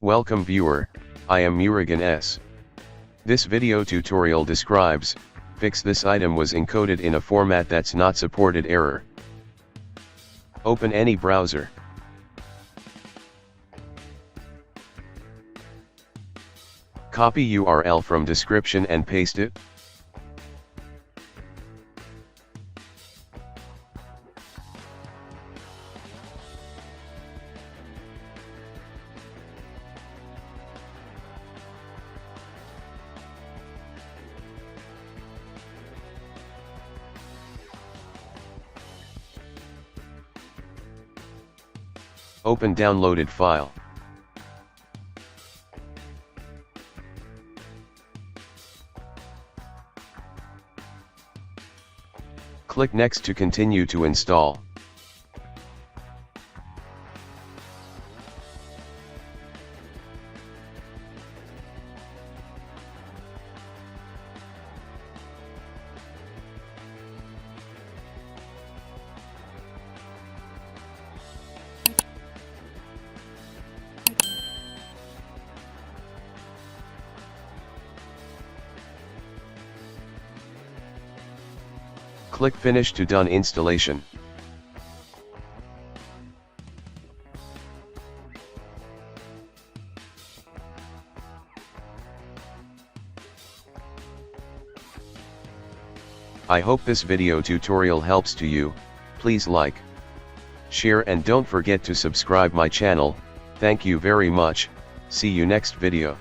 Welcome viewer, I am Murugan S. This video tutorial describes, fix this item was encoded in a format that's not supported error. Open any browser. Copy URL from description and paste it. Open downloaded file. Click Next to continue to install. Click Finish to done installation. I hope this video tutorial helps to you. Please like, share and don't forget to subscribe my channel. Thank you very much. See you next video.